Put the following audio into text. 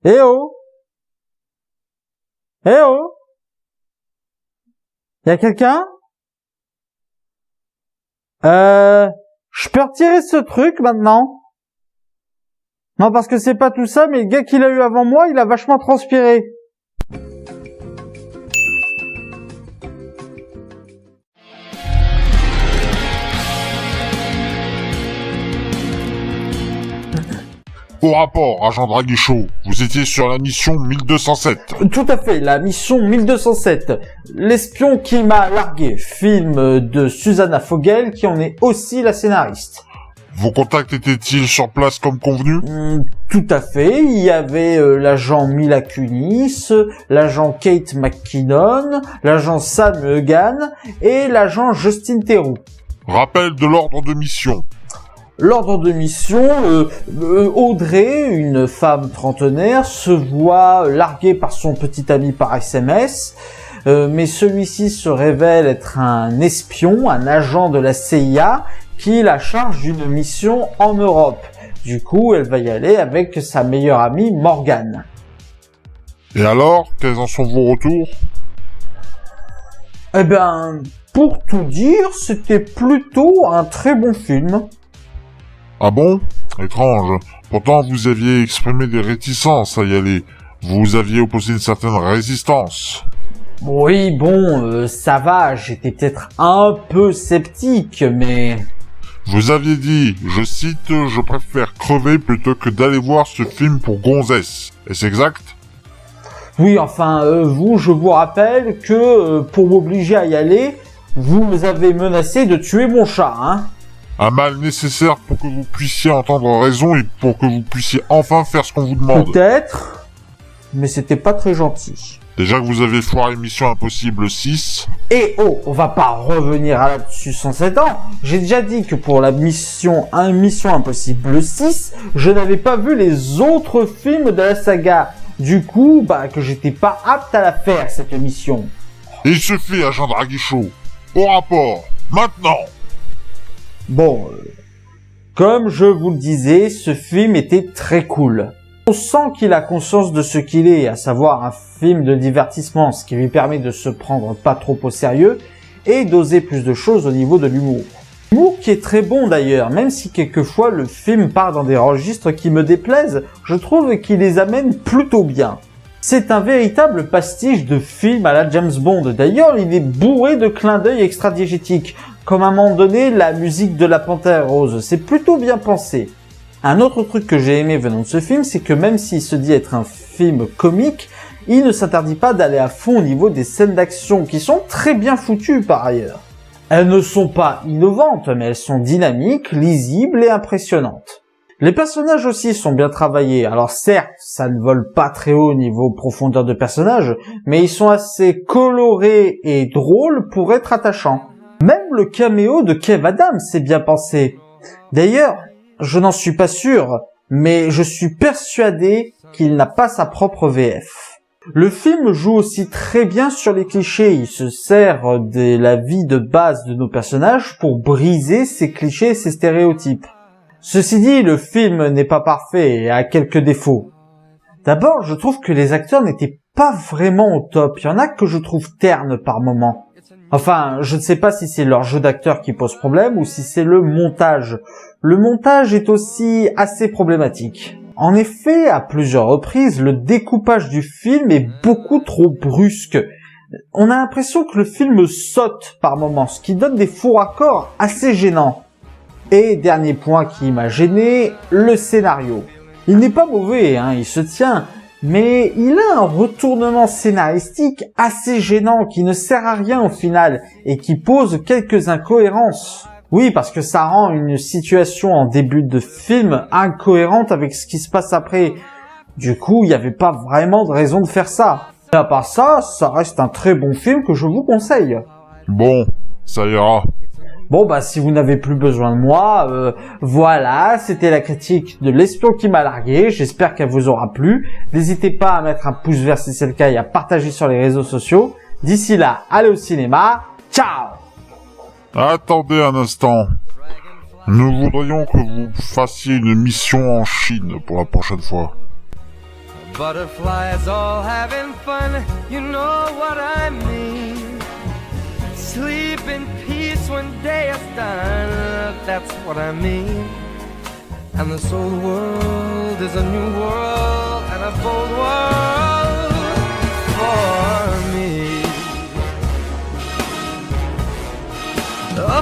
Eh oh! Eh oh! Y a quelqu'un? Je peux retirer ce truc maintenant? Non, parce que c'est pas tout ça, mais le gars qui l'a eu avant moi, il a vachement transpiré. Au rapport, agent Draguichaud, vous étiez sur la mission 1207. Tout à fait, la mission 1207. L'espion qui m'a largué, film de Susanna Fogel, qui en est aussi la scénariste. Vos contacts étaient-ils sur place comme convenu? Tout à fait, il y avait l'agent Mila Kunis, l'agent Kate McKinnon, l'agent Sam Egan et l'agent Justin Theroux. Rappel de l'ordre de mission. L'ordre de mission, Audrey, une femme trentenaire, se voit larguée par son petit ami par SMS, mais celui-ci se révèle être un espion, un agent de la CIA, qui la charge d'une mission en Europe. Du coup, elle va y aller avec sa meilleure amie Morgane. Et alors, quels en sont vos retours? Eh ben, pour tout dire, c'était plutôt un très bon film. Ah bon? Étrange. Pourtant, vous aviez exprimé des réticences à y aller. Vous aviez opposé une certaine résistance. Oui, bon, ça va, j'étais peut-être un peu sceptique, mais... Vous aviez dit, je cite, je préfère crever plutôt que d'aller voir ce film pour gonzesse. Est-ce exact? Oui, enfin, je vous rappelle que, pour m'obliger à y aller, vous avez menacé de tuer mon chat, hein? Un mal nécessaire pour que vous puissiez entendre raison et pour que vous puissiez enfin faire ce qu'on vous demande. Peut-être, mais c'était pas très gentil. Déjà que vous avez foiré Mission Impossible 6... Et oh, on va pas revenir là-dessus sans 7 ans. J'ai déjà dit que pour la mission Impossible 6, je n'avais pas vu les autres films de la saga. Du coup, que j'étais pas apte à la faire, cette mission. Il suffit, agent Draguichaud. Au rapport, maintenant. Bon, comme je vous le disais, ce film était très cool. On sent qu'il a conscience de ce qu'il est, à savoir un film de divertissement, ce qui lui permet de se prendre pas trop au sérieux et d'oser plus de choses au niveau de l'humour. L'humour qui est très bon d'ailleurs, même si quelquefois le film part dans des registres qui me déplaisent, je trouve qu'il les amène plutôt bien. C'est un véritable pastiche de film à la James Bond. D'ailleurs, il est bourré de clins d'œil extradiégétiques, comme à un moment donné la musique de la Panthère Rose. C'est plutôt bien pensé. Un autre truc que j'ai aimé venant de ce film, c'est que même s'il se dit être un film comique, il ne s'interdit pas d'aller à fond au niveau des scènes d'action, qui sont très bien foutues par ailleurs. Elles ne sont pas innovantes, mais elles sont dynamiques, lisibles et impressionnantes. Les personnages aussi sont bien travaillés. Alors certes, ça ne vole pas très haut niveau profondeur de personnages, mais ils sont assez colorés et drôles pour être attachants. Même le caméo de Kev Adams est bien pensé. D'ailleurs, je n'en suis pas sûr, mais je suis persuadé qu'il n'a pas sa propre VF. Le film joue aussi très bien sur les clichés. Il se sert de la vie de base de nos personnages pour briser ces clichés et ces stéréotypes. Ceci dit, le film n'est pas parfait et a quelques défauts. D'abord, je trouve que les acteurs n'étaient pas vraiment au top. Il y en a que je trouve ternes par moments. Enfin, je ne sais pas si c'est leur jeu d'acteur qui pose problème ou si c'est le montage. Le montage est aussi assez problématique. En effet, à plusieurs reprises, le découpage du film est beaucoup trop brusque. On a l'impression que le film saute par moments, ce qui donne des faux raccords assez gênants. Et dernier point qui m'a gêné, le scénario. Il n'est pas mauvais, il se tient, mais il a un retournement scénaristique assez gênant qui ne sert à rien au final et qui pose quelques incohérences. Oui, parce que ça rend une situation en début de film incohérente avec ce qui se passe après. Du coup, il n'y avait pas vraiment de raison de faire ça. Et à part ça, ça reste un très bon film que je vous conseille. Bon, ça ira. Bon, si vous n'avez plus besoin de moi, voilà, c'était la critique de L'espion qui m'a largué. J'espère qu'elle vous aura plu. N'hésitez pas à mettre un pouce vert si c'est le cas et à partager sur les réseaux sociaux. D'ici là, allez au cinéma. Ciao! Attendez un instant. Nous voudrions que vous fassiez une mission en Chine pour la prochaine fois. Butterflies all having fun, you know what I mean. Sleep in peace when day is done, that's what I mean. And this old world is a new world and a bold world for me. A